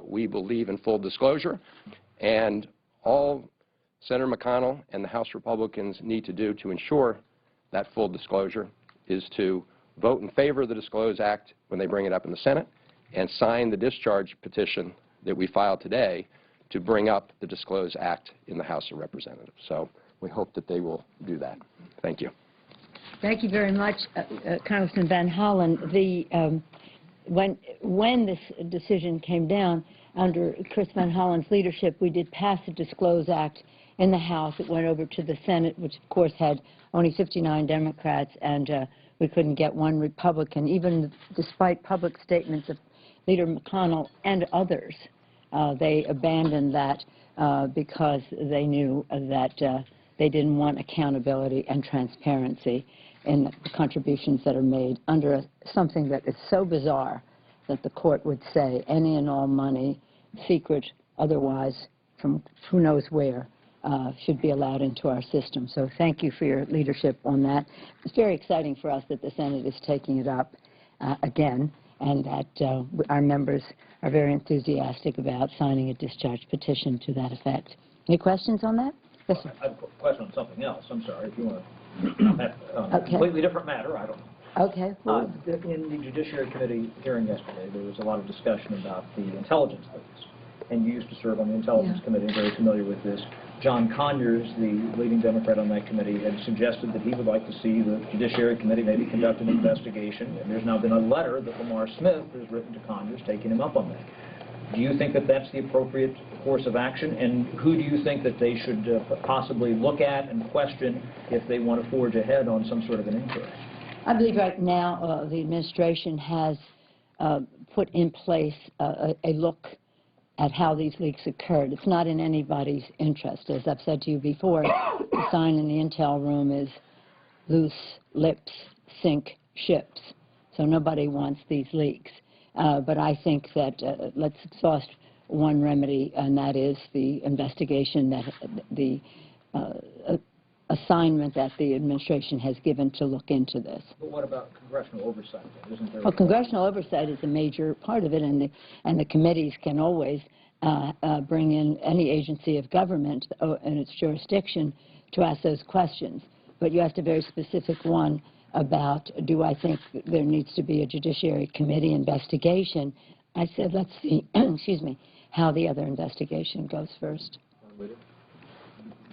We believe in full disclosure. And all Senator McConnell and the House Republicans need to do to ensure that full disclosure is to vote in favor of the Disclose Act when they bring it up in the Senate and sign the discharge petition that we filed today to bring up the Disclose Act in the House of Representatives. So we hope that they will do that. Thank you. Thank you very much, Congressman Van Hollen. When this decision came down, under Chris Van Hollen's leadership, we did pass the Disclose Act in the House. It went over to the Senate, which, of course, had only 59 Democrats, and we couldn't get one Republican, even despite public statements of Leader McConnell and others. They abandoned that because they knew that they didn't want accountability and transparency in the contributions that are made under something that is so bizarre that the court would say any and all money, secret, otherwise, from who knows where, should be allowed into our system. So thank you for your leadership on that. It's very exciting for us that the Senate is taking it up again, and that our members are very enthusiastic about signing a discharge petition to that effect. Any questions on that? Yes, sir. I have a question on something else. I'm sorry, if you want to. Completely different matter, I don't know. Okay. In the Judiciary Committee hearing yesterday, there was a lot of discussion about the intelligence leaks. And you used to serve on the Intelligence Committee and very familiar with this. John Conyers, the leading Democrat on that committee, had suggested that he would like to see the Judiciary Committee maybe conduct an investigation. And there's now been a letter that Lamar Smith has written to Conyers taking him up on that. Do you think that that's the appropriate course of action? And who do you think that they should possibly look at and question if they want to forge ahead on some sort of an inquiry? I believe right now the administration has put in place a look at how these leaks occurred. It's not in anybody's interest. As I've said to you before, the sign in the intel room is loose lips sink ships. So nobody wants these leaks. But I think that let's exhaust one remedy, and that is the investigation, that the assignment that the administration has given to look into this. But what about congressional oversight? Isn't there? Well, congressional oversight is a major part of it, and the committees can always bring in any agency of government in its jurisdiction to ask those questions. But you asked a very specific one about, do I think there needs to be a Judiciary Committee investigation? I said, let's see, excuse me, how the other investigation goes first.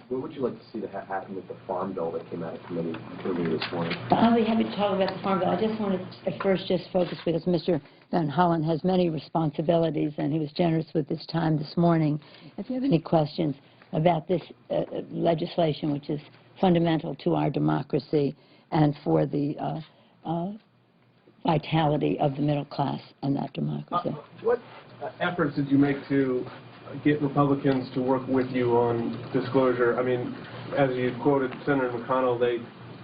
What would you like to see to happen with the Farm Bill that came out of committee earlier this morning? I'll be happy to talk about the Farm Bill. I just wanted to at first just focus, because Mr. Van Hollen has many responsibilities, and he was generous with his time this morning. If you have any questions about this legislation, which is fundamental to our democracy and for the vitality of the middle class and that democracy. What efforts did you make to get Republicans to work with you on disclosure? I mean, as you quoted Senator McConnell, they,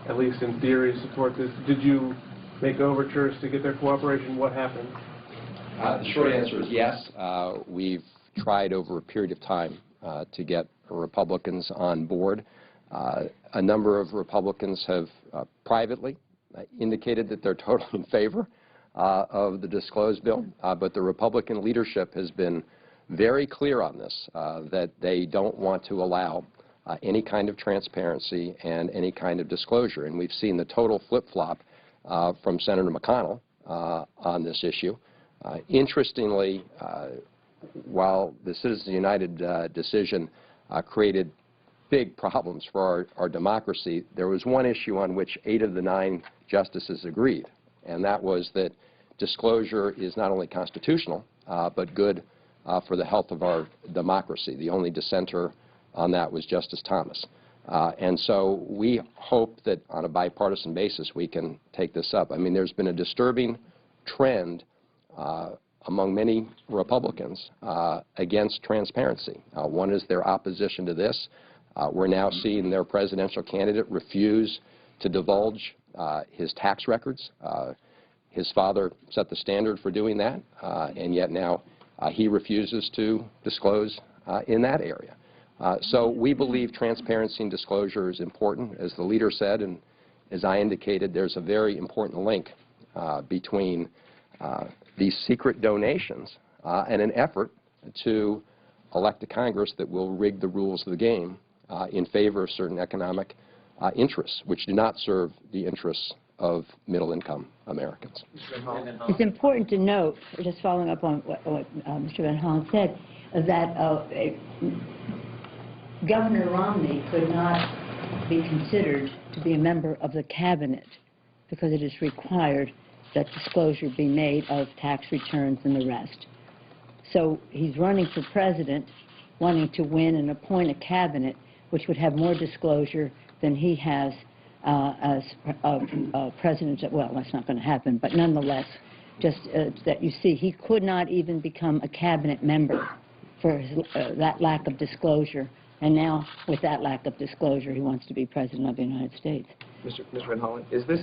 at least in theory, support this. Did you make overtures to get their cooperation? What happened? The short answer is yes. We've tried over a period of time to get Republicans on board. A number of Republicans have privately indicated that they're totally in favor of the Disclose bill, but the Republican leadership has been very clear on this, that they don't want to allow any kind of transparency and any kind of disclosure. And we've seen the total flip-flop from Senator McConnell on this issue. Interestingly, while the Citizens United decision created big problems for our democracy, there was one issue on which 8 of the 9 justices agreed, and that was that disclosure is not only constitutional, but good for the health of our democracy. The only dissenter on that was Justice Thomas. And so we hope that on a bipartisan basis we can take this up. I mean, there's been a disturbing trend among many Republicans against transparency. One is their opposition to this. We're now seeing their presidential candidate refuse to divulge his tax records. His father set the standard for doing that, and yet now he refuses to disclose in that area. So we believe transparency and disclosure is important. As the leader said, and as I indicated, there's a very important link between these secret donations and an effort to elect a Congress that will rig the rules of the game in favor of certain economic interests, which do not serve the interests of middle-income Americans. It's important to note, just following up on what Mr. Van Hollen said, that Governor Romney could not be considered to be a member of the cabinet because it is required that disclosure be made of tax returns and the rest. So he's running for president, wanting to win and appoint a cabinet which would have more disclosure than he has as president. Well, that's not going to happen, but nonetheless, just that you see, he could not even become a cabinet member for his, that lack of disclosure. And now, with that lack of disclosure, he wants to be president of the United States. Mr. Van Hollen, is this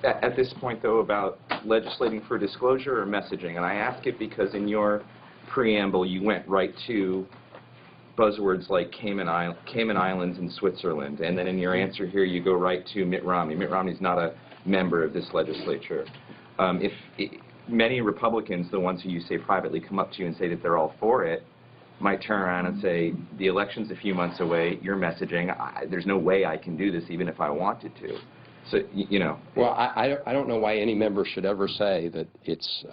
at this point, though, about legislating for disclosure or messaging? And I ask it because in your preamble, you went right to buzzwords like Cayman Islands and Switzerland, and then in your answer here, you go right to Mitt Romney. Mitt Romney's not a member of this legislature. Many Republicans, the ones who you say privately, come up to you and say that they're all for it, might turn around and say, the election's a few months away, you're messaging, there's no way I can do this even if I wanted to. So, you know. Well, I don't know why any member should ever say that it's,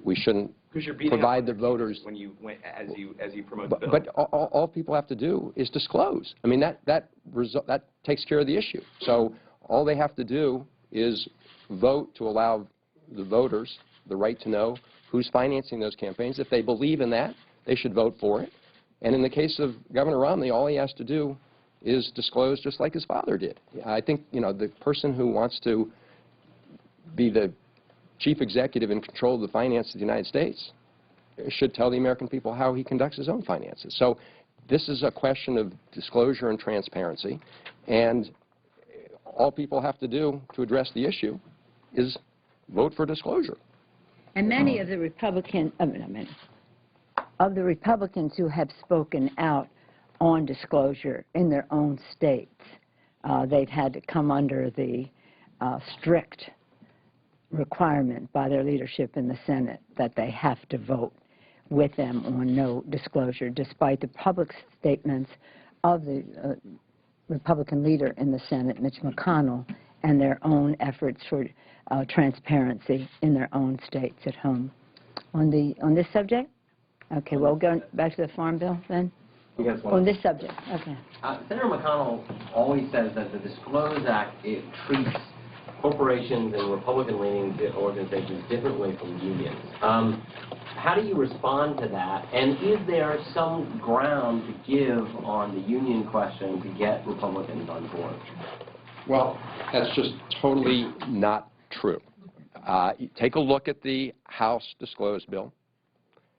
we shouldn't provide the voters. When you, as you promote the bill. But all people have to do is disclose. I mean, that takes care of the issue. So all they have to do is vote to allow the voters the right to know who's financing those campaigns. If they believe in that, they should vote for it. And in the case of Governor Romney, all he has to do is disclose just like his father did. I think, you know, the person who wants to be the chief executive in control of the finances of the United States should tell the American people how he conducts his own finances. So this is a question of disclosure and transparency, and all people have to do to address the issue is vote for disclosure. And many of the Republicans who have spoken out on disclosure in their own states, they've had to come under the strict requirement by their leadership in the Senate that they have to vote with them on no disclosure, despite the public statements of the Republican leader in the Senate, Mitch McConnell, and their own efforts for transparency in their own states at home. On this subject? Okay, well, going back to the Farm Bill then? On this subject, okay. Senator McConnell always says that the Disclose Act, it treats corporations and Republican-leaning organizations differently from unions. How do you respond to that? And is there some ground to give on the union question to get Republicans on board? Well, that's just totally not true. Take a look at the House Disclosed Bill.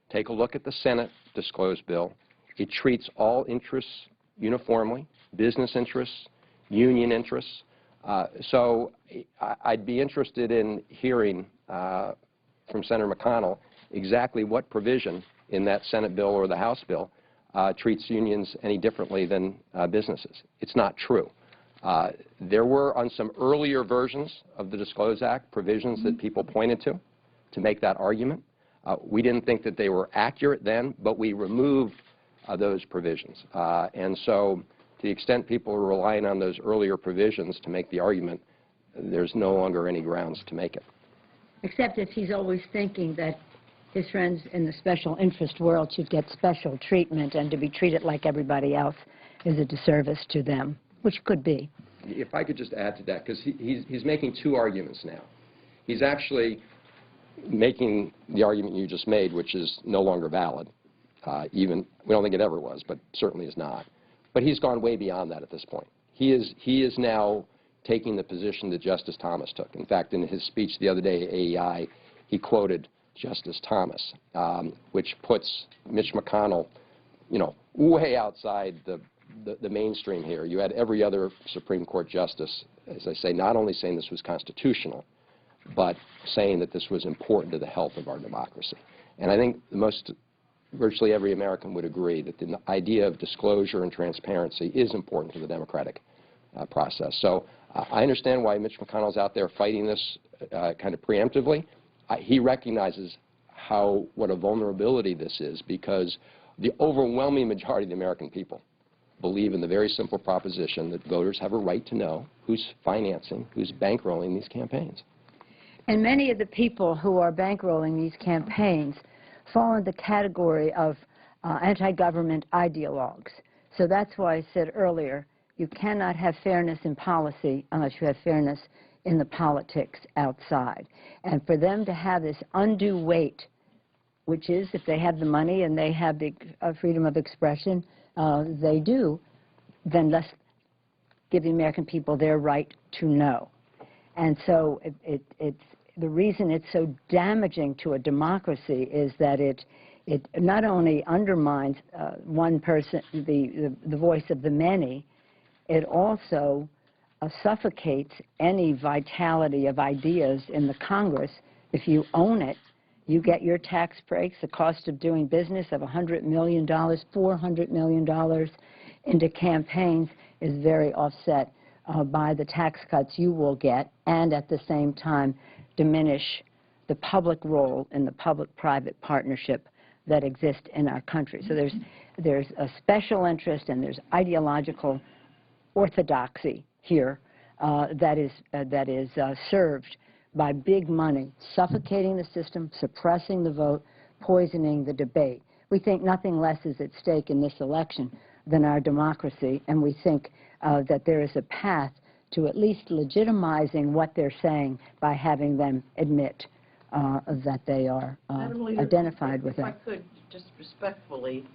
Take a look at the Senate Disclosed Bill. It treats all interests uniformly, business interests, union interests. So I'd be interested in hearing from Senator McConnell exactly what provision in that Senate bill or the House bill treats unions any differently than businesses. It's not true. There were, on some earlier versions of the Disclose Act, provisions that people pointed to make that argument. We didn't think that they were accurate then, but we removed those provisions. And so to the extent people are relying on those earlier provisions to make the argument, there's no longer any grounds to make it. Except if he's always thinking that his friends in the special interest world should get special treatment and to be treated like everybody else is a disservice to them, which could be. If I could just add to that, because he's making two arguments now. He's actually making the argument you just made, which is no longer valid. We don't think it ever was, but certainly is not. But he's gone way beyond that at this point. He is now taking the position that Justice Thomas took. In fact, in his speech the other day at AEI, he quoted Justice Thomas, which puts Mitch McConnell, you know, way outside the mainstream here. You had every other Supreme Court justice, as I say, not only saying this was constitutional, but saying that this was important to the health of our democracy. And I think virtually every American would agree that the idea of disclosure and transparency is important to the democratic process. So I understand why Mitch McConnell's out there fighting this kind of preemptively. He recognizes what a vulnerability this is, because the overwhelming majority of the American people believe in the very simple proposition that voters have a right to know who's financing, who's bankrolling these campaigns. And many of the people who are bankrolling these campaigns fall in the category of anti-government ideologues. So that's why I said earlier, you cannot have fairness in policy unless you have fairness in the politics outside. And for them to have this undue weight, which is if they have the money and they have the freedom of expression, they do, then let's give the American people their right to know. And so it's the reason it's so damaging to a democracy is that it not only undermines one person, the voice of the many, it also suffocates any vitality of ideas in the Congress. If you own it, you get your tax breaks, the cost of doing business of $100 million, $400 million into campaigns is very offset by the tax cuts you will get, and at the same time diminish the public role in the public-private partnership that exists in our country. So there's a special interest and there's ideological orthodoxy here that is served by big money, suffocating the system, suppressing the vote, poisoning the debate. We think nothing less is at stake in this election than our democracy, and we think that there is a path to at least legitimizing what they're saying by having them admit that they are Madam Leader, identified with if I it. could, just respectfully,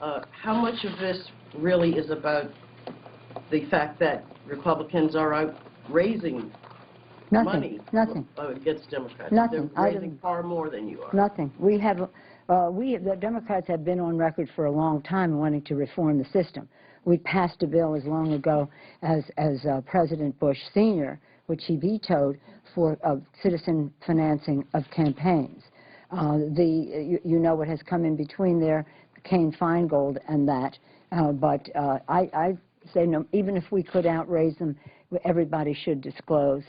how much of this really is about the fact that Republicans are out raising money Nothing. Against Democrats? Nothing. They're raising far more than you are. Nothing. The Democrats have been on record for a long time wanting to reform the system. We passed a bill as long ago as President Bush Sr., which he vetoed for citizen financing of campaigns. You know what has come in between there, Cain-Feingold and that. But I say no, even if we could outraise them, everybody should disclose.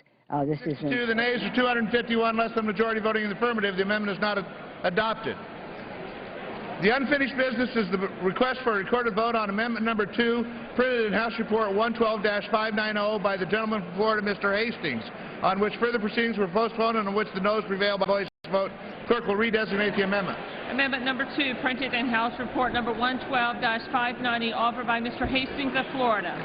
This isn't. The nays are 251, less than majority voting in the affirmative. The amendment is not adopted. The unfinished business is the request for a recorded vote on amendment number 2, printed in House Report 112-590 by the gentleman from Florida, Mr. Hastings, on which further proceedings were postponed and on which the noes prevailed by voice vote. Clerk will redesignate the amendment. Amendment number 2, printed in House Report number 112-590, offered by Mr. Hastings of Florida.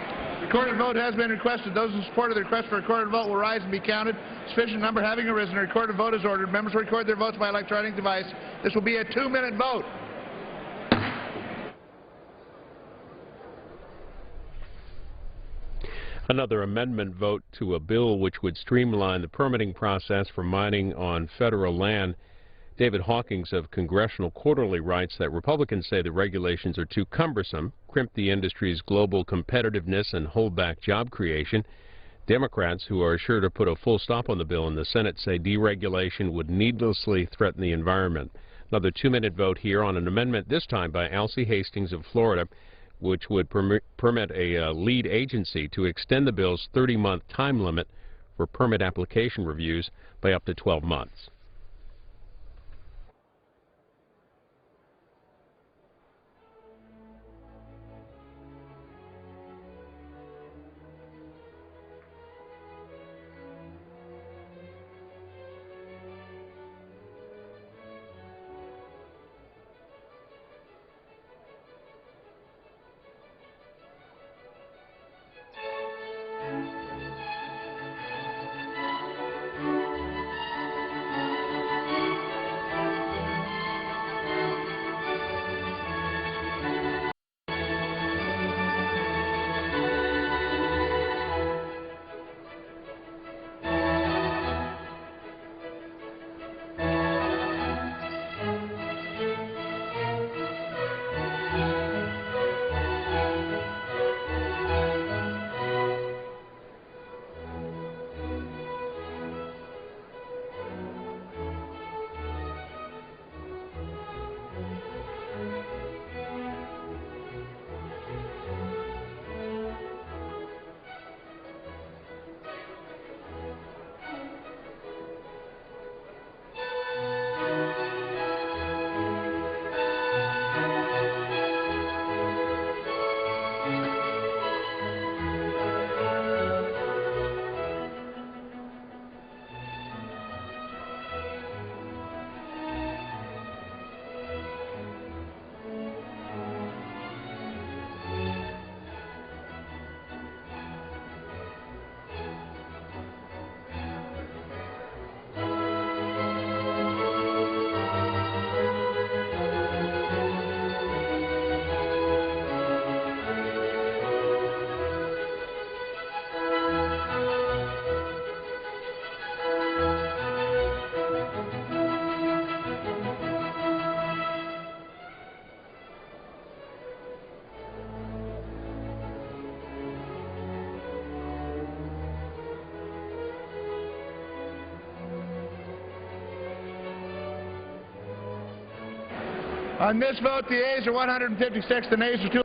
Recorded vote has been requested. Those in support of the request for a recorded vote will rise and be counted. Sufficient number having arisen, a recorded vote is ordered. Members will record their votes by electronic device. This will be a 2-minute vote. Another amendment vote to a bill which would streamline the permitting process for mining on federal land. David Hawkins of Congressional Quarterly writes that Republicans say the regulations are too cumbersome, crimp the industry's global competitiveness, and hold back job creation. Democrats, who are sure to put a full stop on the bill in the Senate, say deregulation would needlessly threaten the environment. Another 2-minute vote here on an amendment, this time by Alcee Hastings of Florida, which would permit a lead agency to extend the bill's 30-month time limit for permit application reviews by up to 12 months. On this vote, the ayes are 156, the nays are 2.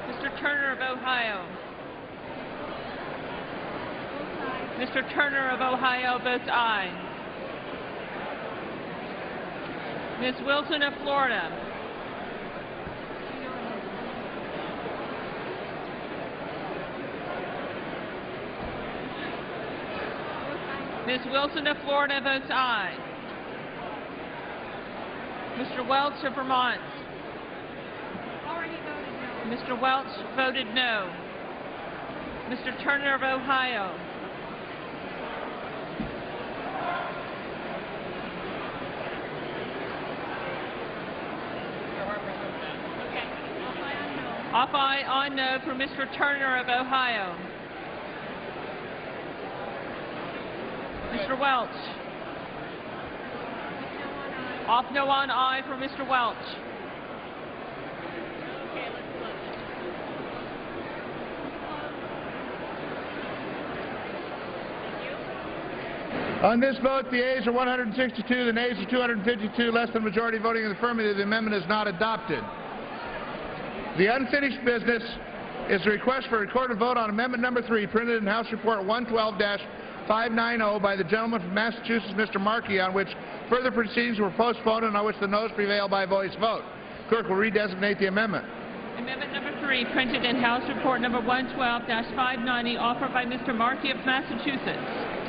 Mr. Turner of Ohio. Mr. Turner of Ohio votes aye. Ms. Wilson of Florida. Ms. Wilson of Florida votes aye. Mr. Welch of Vermont. Mr. Welch voted no. Mr. Turner of Ohio. Off aye, on no for Mr. Turner of Ohio. Mr. Welch. Off no on aye for Mr. Welch. On this vote, the ayes are 162, the nays are 252, less than majority voting in the affirmative. The amendment is not adopted. The unfinished business is a request for a recorded vote on Amendment Number 3, printed in House Report 112-590 by the gentleman from Massachusetts, Mr. Markey, on which further proceedings were postponed and on which the noes prevail by voice vote. Clerk will redesignate the amendment. Amendment Number 3, printed in House Report Number 112-590, offered by Mr. Markey of Massachusetts.